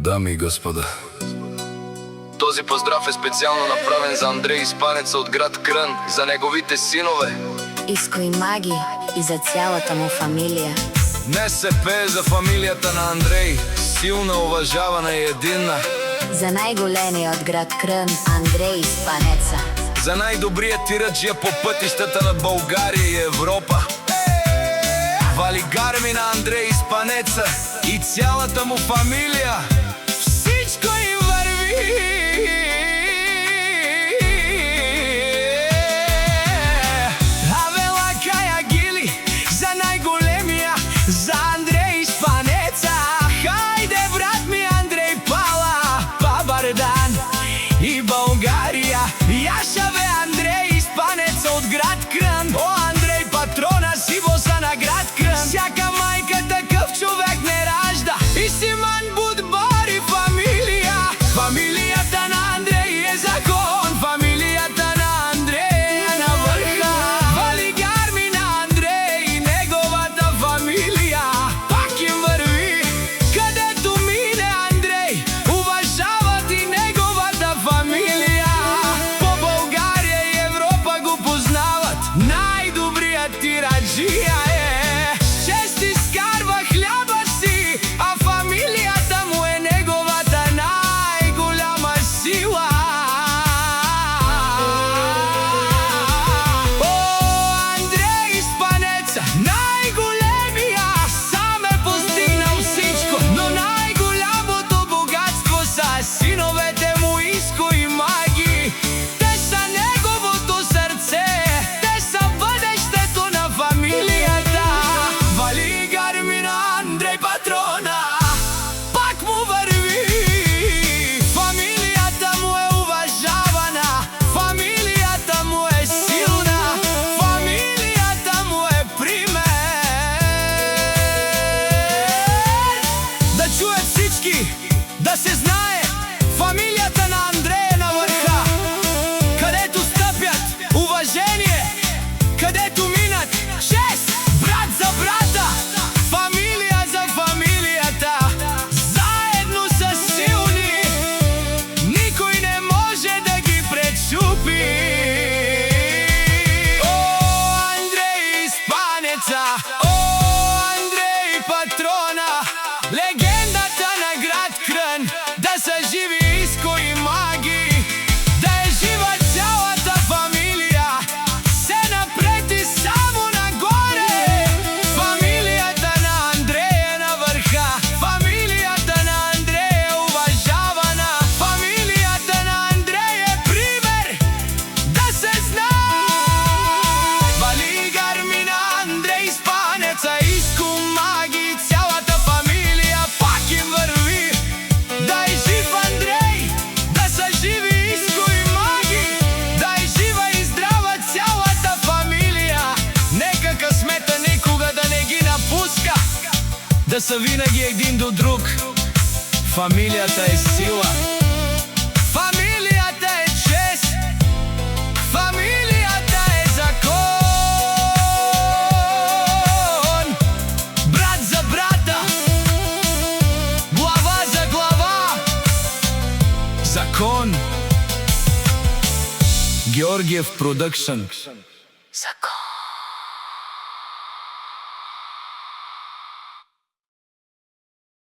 Дами и господа, този поздрав е специално направен за Андрей Испанеца от град Крън, за неговите синове Иско и Маги и за цялата му фамилия. Днес се пее за фамилията на Андрей, силна, уважавана и единна. За най-големия от град Крън, Андрей Испанеца. За най-добрия тираджия по пътищата на България и Европа. Валигарми на Андрей Испанеца и цялата му фамилия. Всичко им върви. Авела Кая Гили за най-големия, за Андрей Испанеца. Хайде, брат ми Андрей Пала, Бабардан и България. Яша бе Андрей Испанеца от град Крън. О, Андрей патрона си боса на град Крън. Всяка майка такъв човек не ражда. И Симан Будбар и фамилия. Фамилията на Андрей е закон. Фамилията на Андрей е на върха. Валигарми на Андрей и неговата фамилия пак им върви. Където мине Андрей, уважават и неговата фамилия. По България и Европа го познават. Най-добрият тираджия е. Чест изкарва хляба си, а фамилията му е неговата най-голяма сила. О, Андрей Испанеца, най-големия, сам е постигнал всичко, но най-голямото богатство са синовете му Иско и Маги. Те са неговото сърце, те са бъдещето на фамилията. Валигарми на Андрей патрона пак му върви. Фамилията му е уважавана, фамилията му е силна, фамилията му е пример. Да чуят всички, да се знае, фамилията на Андрей е на върха. Където стъпят, уважение, където минат, чест, брат за брата, фамилия за фамилията. Заедно са силни, никой не може да ги пречупи. О, Андрей Испанеца, о, Андрей патрона, легендата на град Крън. Да са живи Иско и Маги, да е жива цялата фамилия. Се напред и само нагоре. Фамилията на Андрей е на върха. Фамилията на Андрей е уважавана. Фамилията на Андрей е пример, да се знае. Валигарми на Андрей Испанеца, Иско, Маги, цялата фамилия пак им върви. Да е жив Андрей, да са живи Иско и Маги, да е жива и здрава цялата фамилия. Нека късмета никога да не ги напуска, да са винаги един до друг. Фамилията е сила, фамилията е чест, фамилията е закон. Брат за брата, глава за глава, закон. Георгиев Продъкшън. Закон.